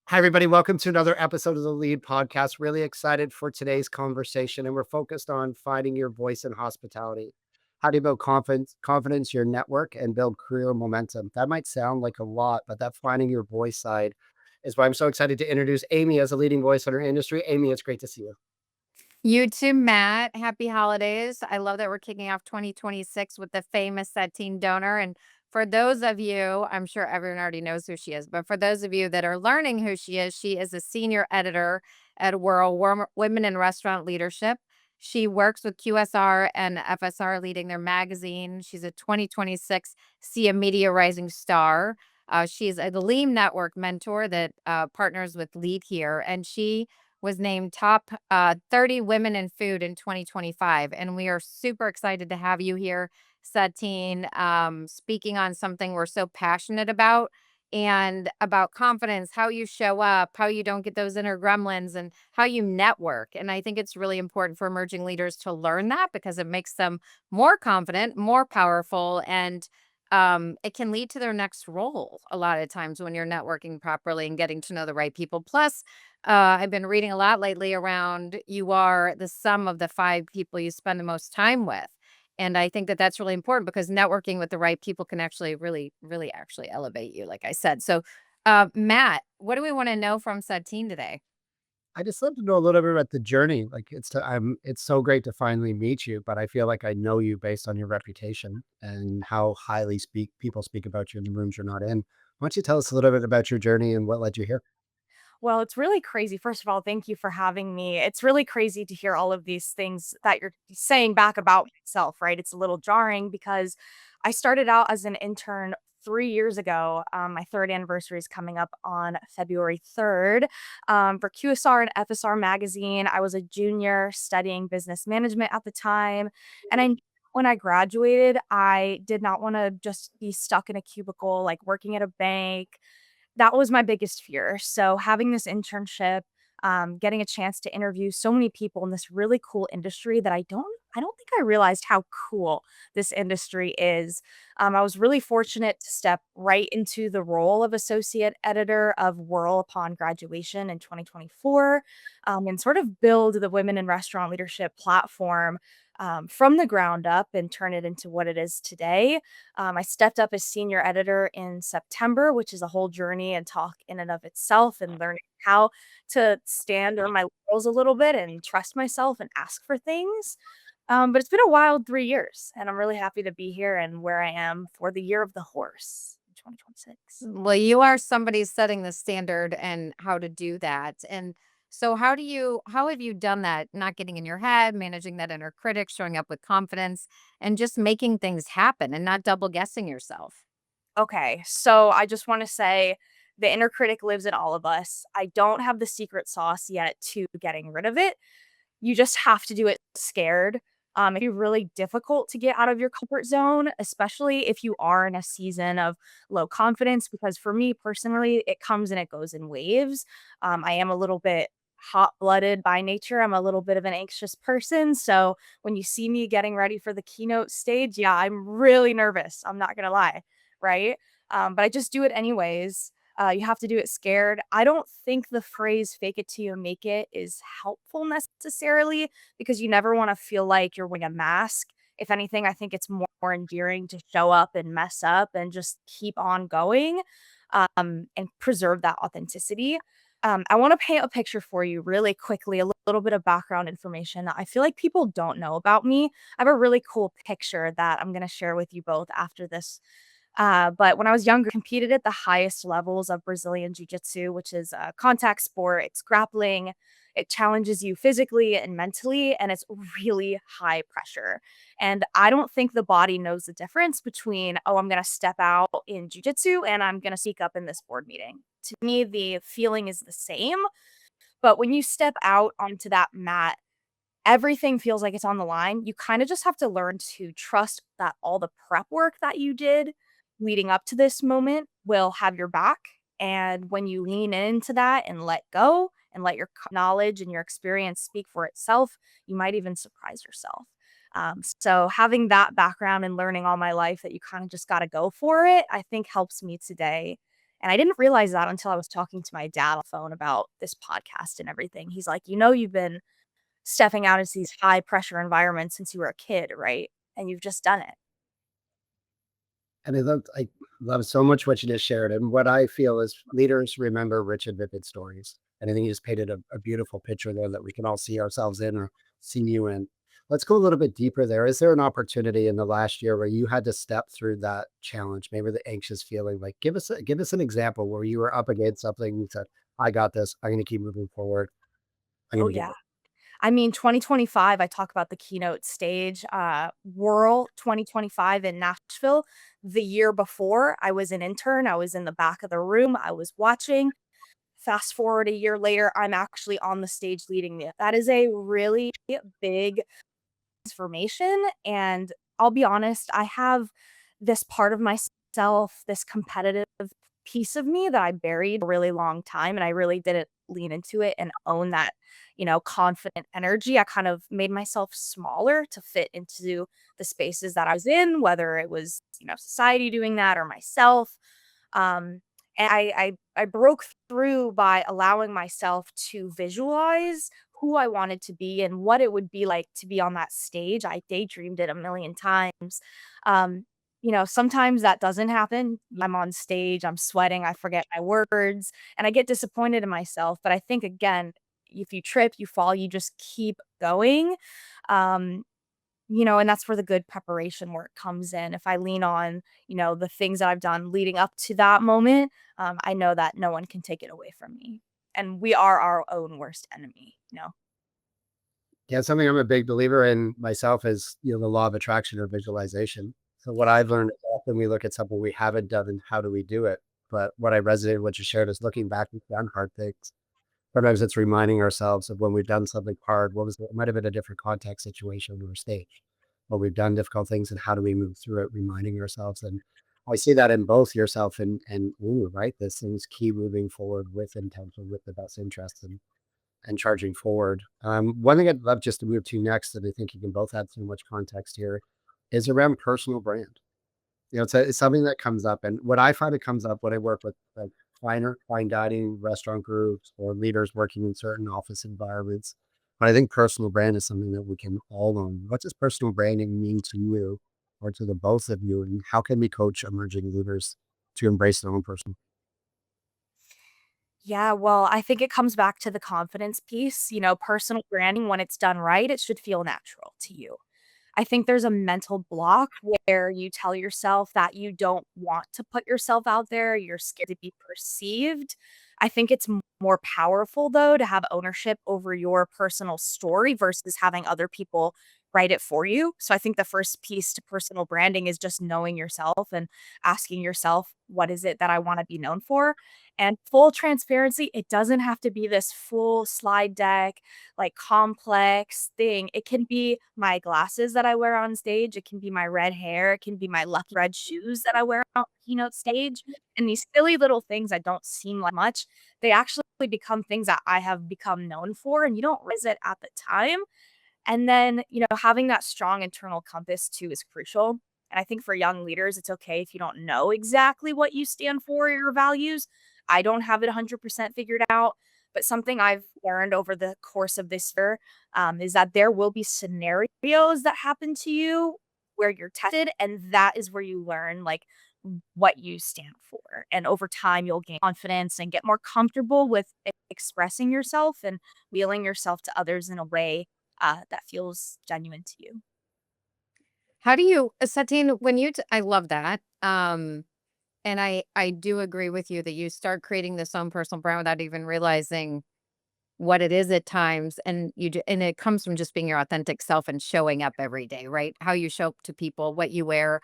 Hi, everybody. Welcome to another episode of the Lead Podcast. Really excited for today's conversation, and we're focused on finding your voice in hospitality. How do you build confidence, your network, and build career momentum? That might sound like a lot, but that finding your voice side is why I'm so excited to introduce Amy as a leading voice in her industry. Amy, it's great to see you. You too, Matt. Happy holidays. I love that we're kicking off 2026 with the famous Satyne Doner. And for those of you, I'm sure everyone already knows who she is, but for those of you that are learning who she is a senior editor at Women in Restaurant Leadership. She works with QSR and FSR leading their magazine. She's a 2026 SIA Media Rising Star. She's a Lean Network mentor that partners with Lead here, and she was named top 30 women in food in 2025. And we are super excited to have you here, Satine, speaking on something we're so passionate about and about confidence, how you show up, how you don't get those inner gremlins, and how you network. And I think it's really important for emerging leaders to learn that because it makes them more confident, more powerful, and it can lead to their next role a lot of times when you're networking properly and getting to know the right people. Plus, I've been reading a lot lately around you are the sum of the 5 people you spend the most time with. And I think that that's really important because networking with the right people can actually really actually elevate you, like I said. So, Matt, what do we want to know from Satine today? I just love to know a little bit about the journey. Like it's so great to finally meet you, but I feel like I know you based on your reputation and how highly people speak about you in the rooms you're not in. Why don't you tell us a little bit about your journey and what led you here? Well, it's really crazy. First of all, thank you for having me. It's really crazy to hear all of these things that you're saying back about myself, right? It's a little jarring because I started out as an intern 3 years ago. My third anniversary is coming up on February 3rd for QSR and FSR magazine. I was a junior studying business management at the time. And when I graduated, I did not want to just be stuck in a cubicle, like working at a bank. That was my biggest fear. So having this internship, getting a chance to interview so many people in this really cool industry that I don't think I realized how cool this industry is. I was really fortunate to step right into the role of associate editor of Whirl upon graduation in 2024, and sort of build the Women in Restaurant Leadership platform from the ground up and turn it into what it is today. I stepped up as senior editor in September, which is a whole journey and talk in and of itself, and learning how to stand on my laurels a little bit and trust myself and ask for things. But it's been a wild 3 years, and I'm really happy to be here and where I am for the year of the horse in 2026. Well, you are somebody setting the standard and how to do that. And so how have you done that? Not getting in your head, managing that inner critic, showing up with confidence, and just making things happen and not double guessing yourself. Okay, so I just want to say the inner critic lives in all of us. I don't have the secret sauce yet to getting rid of it. You just have to do it scared. It can be really difficult to get out of your comfort zone, especially if you are in a season of low confidence. Because for me personally, it comes and it goes in waves. I am a little bit hot blooded by nature. I'm a little bit of an anxious person. So when you see me getting ready for the keynote stage, yeah, I'm really nervous. I'm not going to lie. Right. But I just do it anyways. You have to do it scared. I don't think the phrase fake it till you make it is helpful necessarily because you never want to feel like you're wearing a mask. If anything, I think it's more endearing to show up and mess up and just keep on going, and preserve that authenticity. I want to paint a picture for you really quickly, a little bit of background information that I feel like people don't know about me. I have a really cool picture that I'm going to share with you both after this. But when I was younger, competed at the highest levels of Brazilian Jiu-Jitsu, which is a contact sport. It's grappling. It challenges you physically and mentally, and it's really high pressure. And I don't think the body knows the difference between, oh, I'm going to step out in Jiu-Jitsu and I'm going to speak up in this board meeting. To me, the feeling is the same. But when you step out onto that mat, everything feels like it's on the line. You kind of just have to learn to trust that all the prep work that you did leading up to this moment will have your back. And when you lean into that and let go and let your knowledge and your experience speak for itself, you might even surprise yourself. So, having that background and learning all my life that you kind of just got to go for it, I think helps me today And I didn't realize that until I was talking to my dad on the phone about this podcast and everything. He's like, "You know, you've been stepping out into these high pressure environments since you were a kid, right? And you've just done it." And I love so much what you just shared. And what I feel is leaders remember rich and vivid stories. And I think you just painted a beautiful picture there that we can all see ourselves in or see you in. Let's go a little bit deeper there. Is there an opportunity in the last year where you had to step through that challenge, maybe the anxious feeling? Like give us an example where you were up against something and you said, I got this. I'm gonna keep moving forward. I'm Oh, gonna get yeah. it. I mean, 2025, I talk about the keynote stage, Whirl 2025 in Nashville. The year before, I was an intern, I was in the back of the room, I was watching. Fast forward a year later, I'm actually on the stage leading it. That is a really big transformation, and I'll be honest, I have this part of myself, this competitive piece of me that I buried a really long time, and I really didn't lean into it and own that, confident energy. I kind of made myself smaller to fit into the spaces that I was in, whether it was, society doing that or myself. Um, and I broke through by allowing myself to visualize who I wanted to be and what it would be like to be on that stage. I daydreamed it a million times. Um, sometimes that doesn't happen. I'm on stage, I'm sweating, I forget my words, and I get disappointed in myself. But I think, again, if you trip, you fall, you just keep going. Um, and that's where the good preparation work comes in. If I lean on, the things that I've done leading up to that moment, I know that no one can take it away from me. And we are our own worst enemy. Yeah, something I'm a big believer in myself is, the law of attraction or visualization. So what I've learned is often we look at something we haven't done and how do we do it? But what I resonated, what you shared is looking back, we've done hard things. Sometimes it's reminding ourselves of when we've done something hard. It might have been a different context situation or stage, but we've done difficult things and how do we move through it, reminding ourselves. And I see that in both yourself and ooh, right? This thing's key moving forward with intention, with the best interest and charging forward. One thing I'd love just to move to next that I think you can both add so much context here is around personal brand. It's something that comes up, and what I find it comes up when I work with like fine dining restaurant groups or leaders working in certain office environments. But I think personal brand is something that we can all own. What does personal branding mean to you or to the both of you? And how can we coach emerging leaders to embrace their own personal? Yeah, well, I think it comes back to the confidence piece. Personal branding, when it's done right, it should feel natural to you. I think there's a mental block where you tell yourself that you don't want to put yourself out there, you're scared to be perceived. I think it's more powerful, though, to have ownership over your personal story versus having other people write it for you. So I think the first piece to personal branding is just knowing yourself and asking yourself, what is it that I want to be known for? And full transparency, it doesn't have to be this full slide deck, like complex thing. It can be my glasses that I wear on stage. It can be my red hair. It can be my lucky red shoes that I wear on keynote stage. And these silly little things that don't seem like much, they actually become things that I have become known for. And you don't realize it at the time. And then, having that strong internal compass too is crucial. And I think for young leaders, it's okay if you don't know exactly what you stand for or your values. I don't have it 100% figured out, but something I've learned over the course of this year is that there will be scenarios that happen to you where you're tested, and that is where you learn like what you stand for. And over time, you'll gain confidence and get more comfortable with expressing yourself and wheeling yourself to others in a way that feels genuine to you. How do you, Satine, when I love that. And I do agree with you that you start creating this own personal brand without even realizing what it is at times, and and it comes from just being your authentic self and showing up every day, right? How you show up to people, what you wear,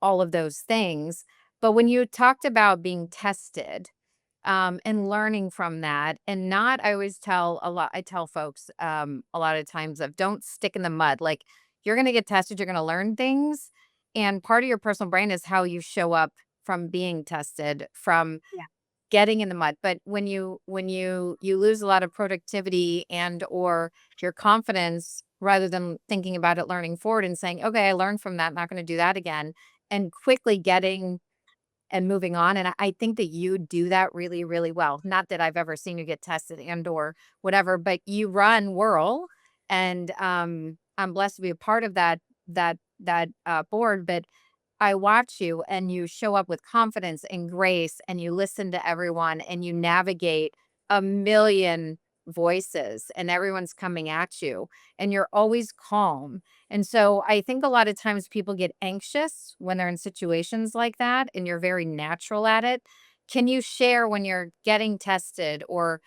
all of those things. But when you talked about being tested, and learning from that, and not, I always tell a lot, I tell folks a lot of times of don't stick in the mud. Like you're going to get tested, you're going to learn things. And part of your personal brand is how you show up from being tested, from Yeah. getting in the mud. But when you lose a lot of productivity and or your confidence, rather than thinking about it, learning forward and saying, okay, I learned from that, not going to do that again, and quickly getting and moving on. And I think that you do that really, really well. Not that I've ever seen you get tested and or whatever, but you run Whirl, and I'm blessed to be a part of that board. But I watch you and you show up with confidence and grace, and you listen to everyone, and you navigate a million voices, and everyone's coming at you, and you're always calm. And so I think a lot of times people get anxious when they're in situations like that, and you're very natural at it. Can you share when you're getting tested, or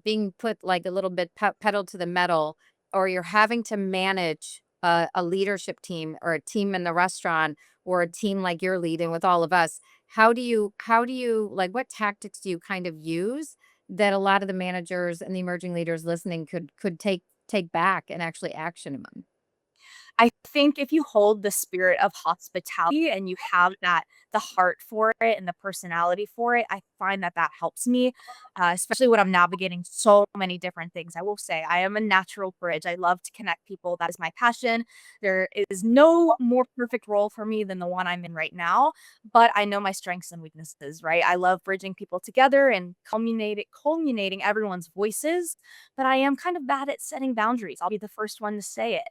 being put like a little bit pedal to the metal, or you're having to manage a leadership team or a team in the restaurant, or a team like you're leading with all of us? How do you like, what tactics do you kind of use that a lot of the managers and the emerging leaders listening could take back and actually action them? I think if you hold the spirit of hospitality and you have that the heart for it and the personality for it, I find that that helps me, especially when I'm navigating so many different things. I will say I am a natural bridge. I love to connect people. That is my passion. There is no more perfect role for me than the one I'm in right now, but I know my strengths and weaknesses, right? I love bridging people together and culminating everyone's voices, but I am kind of bad at setting boundaries. I'll be the first one to say it.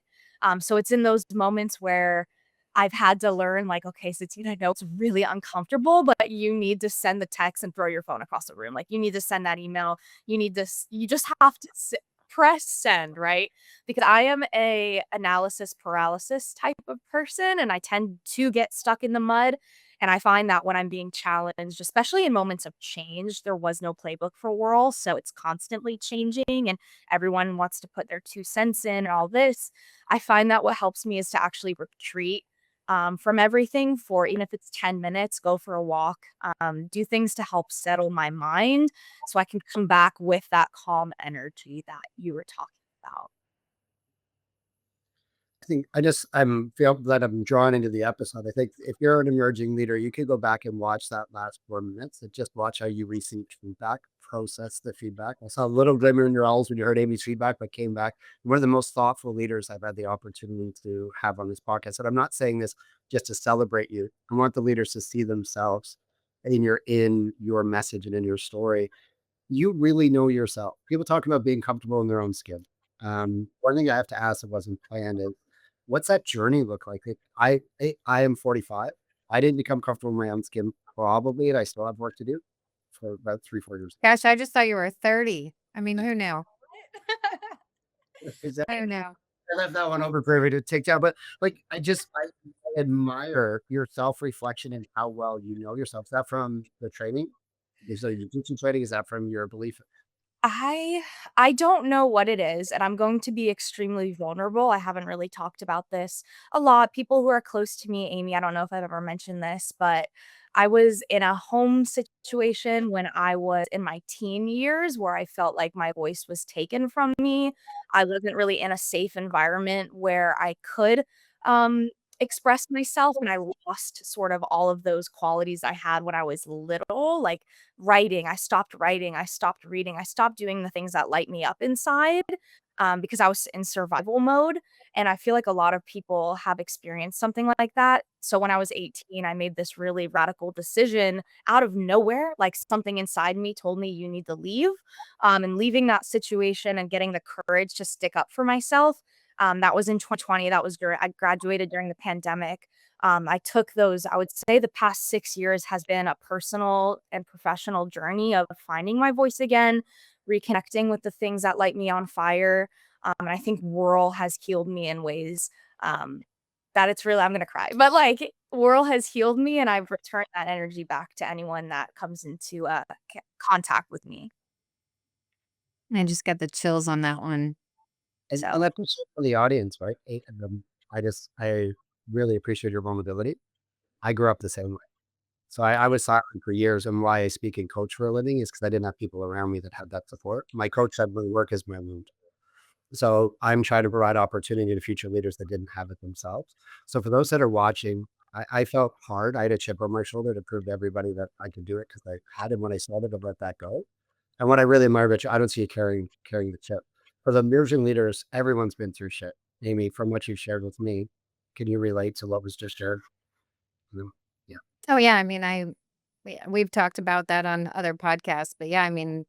So it's in those moments where I've had to learn, like, okay, Satine, I know it's really uncomfortable, but you need to send the text and throw your phone across the room. Like, you need to send that email. You need to, you just have to press send, right? Because I am a analysis paralysis type of person, and I tend to get stuck in the mud. And I find that when I'm being challenged, especially in moments of change, there was no playbook for Whirl, so it's constantly changing, and everyone wants to put their 2 cents in and all this. I find that what helps me is to actually retreat, from everything for even if it's 10 minutes, go for a walk, do things to help settle my mind so I can come back with that calm energy that you were talking about. I think I'm feel that I'm drawn into the episode. I think if you're an emerging leader, you could go back and watch that last 4 minutes and just watch how you received feedback, process the feedback. I saw a little glimmer in your eyes when you heard Amy's feedback, but came back. One of the most thoughtful leaders I've had the opportunity to have on this podcast. And I'm not saying this just to celebrate you. I want the leaders to see themselves in your message and in your story. You really know yourself. People talk about being comfortable in their own skin. One thing I have to ask that wasn't planned is, what's that journey look like? I am 45. I didn't become comfortable in my own skin probably, and I still have work to do for about 3, 4 years. Gosh, I just thought you were 30. I mean, who knew? Exactly. Who knew? I left that one over for everybody to take down. But like, I admire your self reflection and how well you know yourself. Is that from the training? So your teaching training, is that from your belief? I I don't know what it is, and I'm going to be extremely vulnerable. I haven't really talked about this a lot. People who are close to me, Amy, I don't know if I've ever mentioned this, but I was in a home situation when I was in my teen years where I felt like my voice was taken from me. I wasn't really in a safe environment where I could express myself, and I lost sort of all of those qualities I had when I was little, like writing, I stopped reading, I stopped doing the things that light me up inside, because I was in survival mode, and I feel like a lot of people have experienced something like that. So when I was 18, I made this really radical decision out of nowhere, like something inside me told me you need to leave, and leaving that situation and getting the courage to stick up for myself. That was in 2020. That was during I graduated during the pandemic. I took those, I would say the past 6 years has been a personal and professional journey of finding my voice again, reconnecting with the things that light me on fire. And I think Whirl has healed me in ways, um, that it's really, I'm gonna cry, but like Whirl has healed me, and I've returned that energy back to anyone that comes into contact with me. I just got the chills on that one. And So that's just for the audience, right? I really appreciate your vulnerability. I grew up the same way. So I was silent for years, and why I speak and coach for a living is because I didn't have people around me that had that support. My coach said, "My work is my wound." So I'm trying to provide opportunity to future leaders that didn't have it themselves. So for those that are watching, I felt hard. I had a chip on my shoulder to prove to everybody that I could do it because I had it when I started to let that go. And what I really admire about you, I don't see you carrying the chip. For the emerging leaders, everyone's been through shit. Amy, from what you've shared with me, can you relate to what was just shared? Mm, yeah. Oh yeah, I mean, We've talked about that on other podcasts, but yeah, I mean,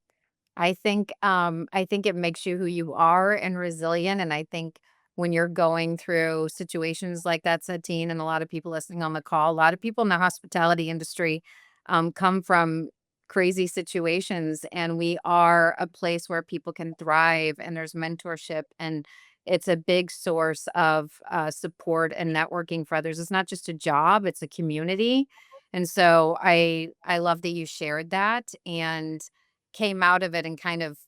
I think it makes you who you are and resilient. And I think when you're going through situations like that, Satine, and a lot of people listening on the call, a lot of people in the hospitality industry come from crazy situations, and we are a place where people can thrive, and there's mentorship, and it's a big source of support and networking for others. It's not just a job; it's a community. And so I love that you shared that and came out of it and kind of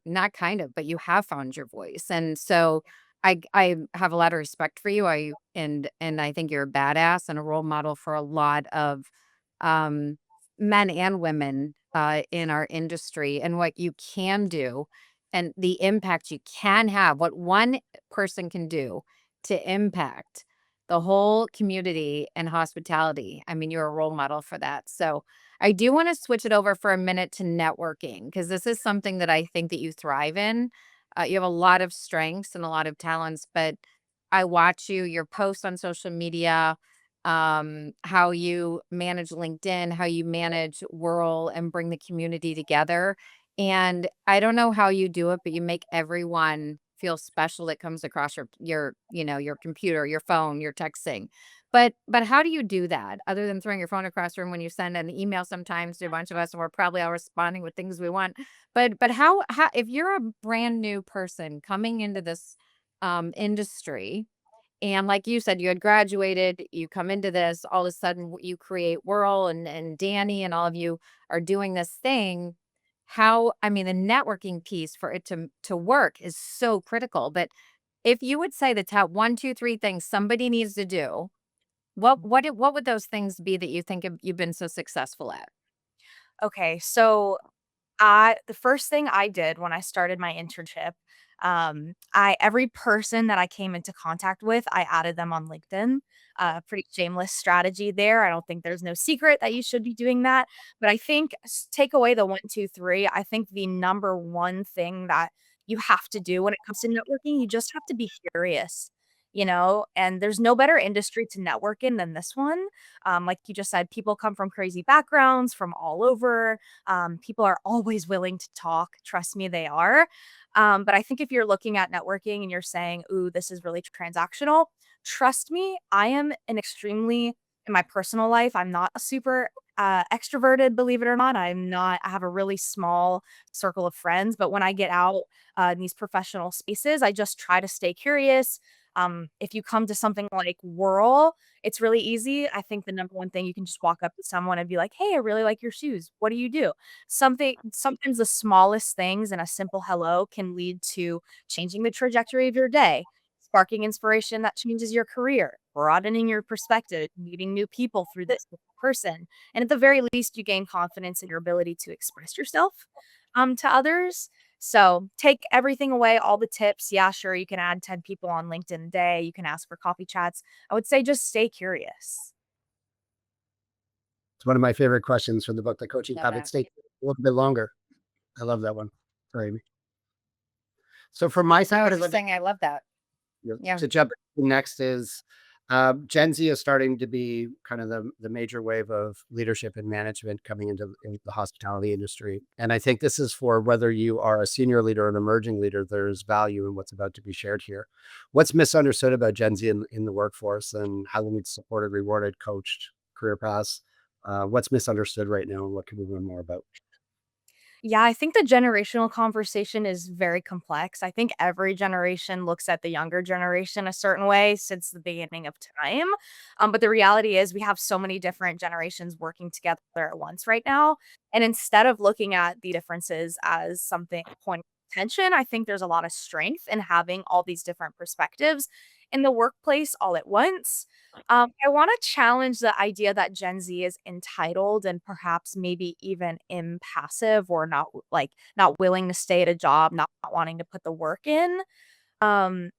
not kind of, but you have found your voice. And so I have a lot of respect for you. And I think you're a badass and a role model for a lot of um men and women in our industry, and what you can do and the impact you can have, what one person can do to impact the whole community and hospitality. I mean, you're a role model for that. So I do want to switch it over for a minute to networking, because this is something that I think that you thrive in. You have a lot of strengths and a lot of talents, but I watch your posts on social media, how you manage LinkedIn, how you manage Whirl and bring the community together. And I don't know how you do it, but you make everyone feel special that comes across your computer, your phone, your texting. But how do you do that other than throwing your phone across the room when you send an email sometimes to a bunch of us, and we're probably all responding with things we want. But how if you're a brand new person coming into this industry, and like you said, you had graduated, you come into this, all of a sudden you create Whirl, and Danny and all of you are doing this thing. How, I mean, the networking piece for it to work is so critical. But if you would say the top one, two, three things somebody needs to do, what would those things be that you think you've been so successful at? Okay, so I the first thing I did when I started my internship, I every person that I came into contact with, I added them on LinkedIn. Pretty shameless strategy there. I don't think there's no secret that you should be doing that. But I think take away the one, two, three. I think the number one thing that you have to do when it comes to networking, you just have to be curious. And there's no better industry to network in than this one. Like you just said, people come from crazy backgrounds from all over. People are always willing to talk. Trust me, they are. But I think if you're looking at networking and you're saying, ooh, this is really transactional, trust me, I am an extremely, in my personal life, I'm not a super extroverted, believe it or not. I have a really small circle of friends. But when I get out in these professional spaces, I just try to stay curious. If you come to something like Whirl, it's really easy. I think the number one thing you can just walk up to someone and be like, "Hey, I really like your shoes. What do you do?" Sometimes the smallest things and a simple hello can lead to changing the trajectory of your day, sparking inspiration that changes your career, broadening your perspective, meeting new people through this person. And at the very least, you gain confidence in your ability to express yourself to others. So take everything away, all the tips. Yeah, sure, you can add 10 people on LinkedIn a day. You can ask for coffee chats. I would say just stay curious. It's one of my favorite questions from the book, The Coaching Love Habit. that. Stay a little bit longer. I love that one. Sorry, Amy. So from my I side, was as I just saying, I love that. Yeah. to jump next is Gen Z is starting to be kind of the major wave of leadership and management coming into the hospitality industry. And I think this is for whether you are a senior leader or an emerging leader, there's value in what's about to be shared here. What's misunderstood about Gen Z in the workforce, and how they need supported, rewarded, coached, career paths? What's misunderstood right now, and what can we learn more about? Yeah, I think the generational conversation is very complex. I think every generation looks at the younger generation a certain way since the beginning of time. But the reality is, we have so many different generations working together at once right now. And instead of looking at the differences as something point of tension, I think there's a lot of strength in having all these different perspectives in the workplace all at once. I want to challenge the idea that Gen Z is entitled and perhaps maybe even impassive, or not willing to stay at a job, not wanting to put the work in. Um,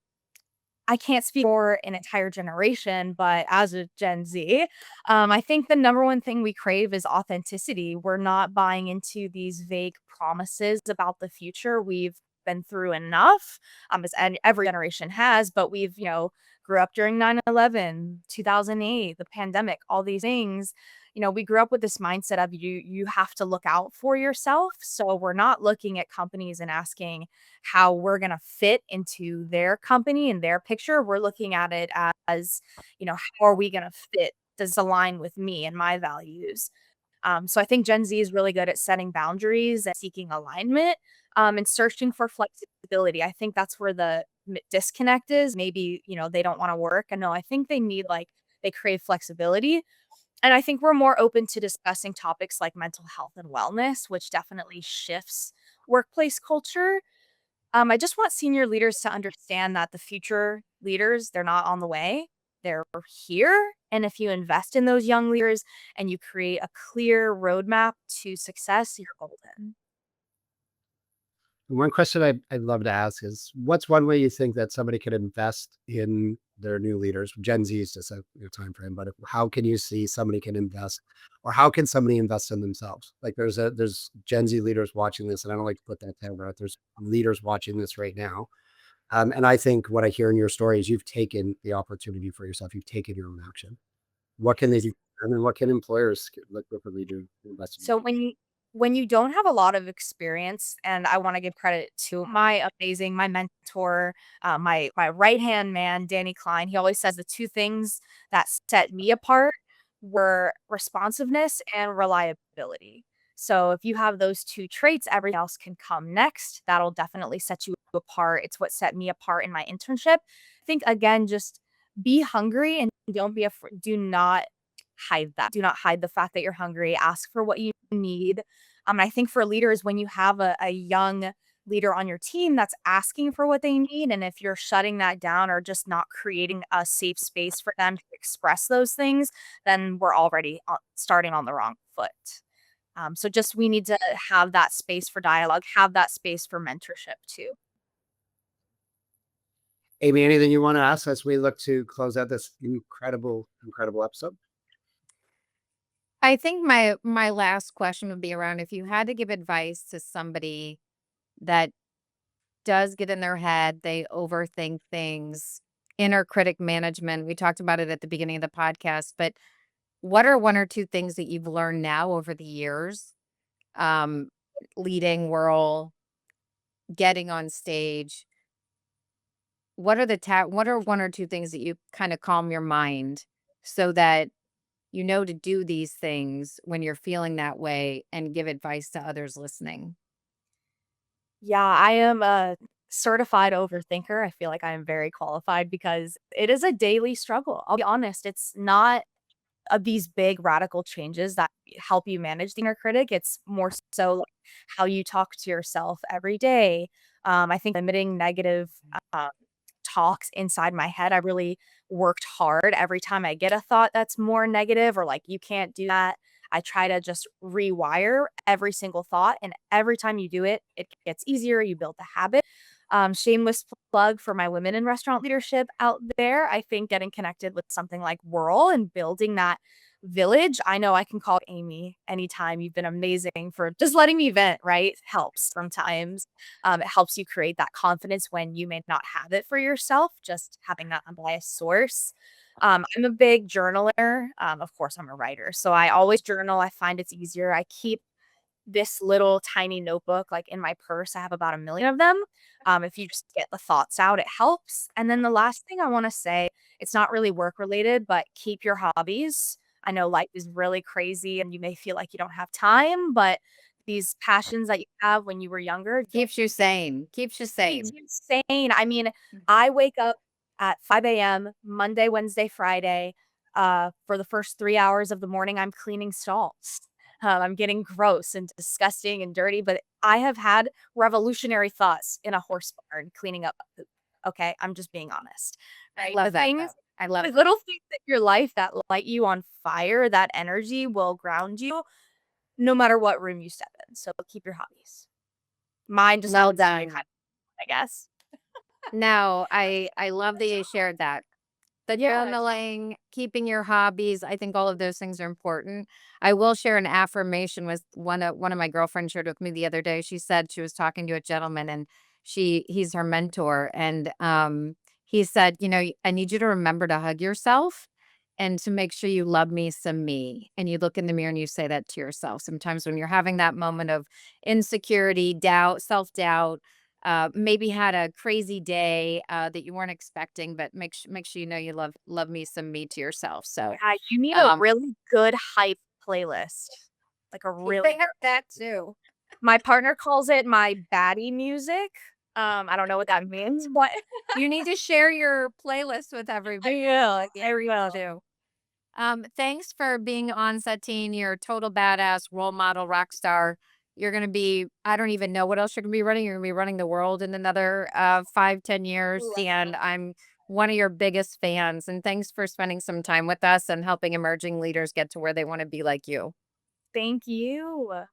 I can't speak for an entire generation, but as a Gen Z, I think the number one thing we crave is authenticity. We're not buying into these vague promises about the future. We've been through enough, as and every generation has, but grew up during 9/11, 2008, the pandemic, all these things. we grew up with this mindset of you have to look out for yourself. So we're not looking at companies and asking how we're going to fit into their company and their picture. We're looking at it as, how are we going to fit? Does this align with me and my values? So I think Gen Z is really good at setting boundaries and seeking alignment, and searching for flexibility. I think that's where the disconnect is. Maybe, they don't want to work. And no, I think they crave flexibility. And I think we're more open to discussing topics like mental health and wellness, which definitely shifts workplace culture. I just want senior leaders to understand that the future leaders, they're not on the way. They're here. And if you invest in those young leaders and you create a clear roadmap to success, you're golden. One question I'd love to ask is, what's one way you think that somebody could invest in their new leaders? Gen Z is just a time frame, but how can you see somebody can invest, or how can somebody invest in themselves? Like there's Gen Z leaders watching this, and I don't like to put that down, but there's leaders watching this right now. And I think what I hear in your story is you've taken the opportunity for yourself. You've taken your own action. What can they do? And then what can employers look for lead to invest in? So when you don't have a lot of experience, and I want to give credit to my mentor, my right hand man, Danny Klein. He always says the two things that set me apart were responsiveness and reliability. So if you have those two traits, everything else can come next. That'll definitely set you apart. It's what set me apart in my internship. I think again, just be hungry and don't be afraid. Do not hide that. Do not hide the fact that you're hungry. Ask for what you need. I think for leaders, when you have a young leader on your team that's asking for what they need, and if you're shutting that down or just not creating a safe space for them to express those things, then we're already starting on the wrong foot. So just we need to have that space for dialogue, have that space for mentorship too. Amy, anything you want to ask as we look to close out this incredible episode? I think my last question would be around if you had to give advice to somebody that does get in their head, they overthink things, inner critic management. We talked about it at the beginning of the podcast, but what are one or two things that you've learned now over the years, um, leading whirl, getting on stage? What are one or two things that you kind of calm your mind so that you know to do these things when you're feeling that way and give advice to others listening? Yeah, I am a certified overthinker. I feel like I am very qualified because it is a daily struggle. I'll be honest, it's not these big radical changes that help you manage the inner critic. It's more so like how you talk to yourself every day. I think limiting negative uh, talks inside my head. I really worked hard every time I get a thought that's more negative or like, you can't do that. I try to just rewire every single thought. And every time you do it, it gets easier. You build the habit. Shameless plug for my women in restaurant leadership out there. I think getting connected with something like Whirl and building that village. I know I can call Amy anytime. You've been amazing for just letting me vent, right? Helps sometimes. It helps you create that confidence when you may not have it for yourself, just having that unbiased source. I'm a big journaler. Of course, I'm a writer. So I always journal. I find it's easier. I keep this little tiny notebook like in my purse. I have about a million of them. If you just get the thoughts out, it helps. And then the last thing I want to say, it's not really work related, but keep your hobbies. I know life is really crazy and you may feel like you don't have time, but these passions that you have when you were younger, Keeps you sane. Keeps you it's sane. insane. I mean, I wake up at 5 a.m. Monday, Wednesday, Friday. For the first 3 hours of the morning, I'm cleaning stalls. I'm getting gross and disgusting and dirty, but I have had revolutionary thoughts in a horse barn cleaning up poop. Okay, I'm just being honest. I Right? love The that things, though. I love the it. little things in your life that light you on fire, that energy will ground you no matter what room you step in. So keep your hobbies. Mine just Well happens to be done. kind of, I guess. No, I love that you shared that. The Yeah. journaling, keeping your hobbies, I think all of those things are important. I will share an affirmation with one of my girlfriends shared with me the other day. She said she was talking to a gentleman and he's her mentor and he said, "I need you to remember to hug yourself." and to make sure you love me some me. And you look in the mirror and you say that to yourself. Sometimes when you're having that moment of insecurity, doubt, self-doubt, maybe had a crazy day that you weren't expecting, but make sure you know you love me some me to yourself. So Yeah, you need a um really good hype playlist. Like a really they have that too. My partner calls it my baddie music. I don't know what that means, but You need to share your playlist with everybody. yeah, Yeah, I will will. do. Thanks for being on, Satine. You're a total badass role model, rock star. You're gonna be, I don't even know what else you're gonna be running. You're gonna be running the world in another 5, 10 years. And I'm one of your biggest fans. And thanks for spending some time with us and helping emerging leaders get to where they want to be like you. Thank you.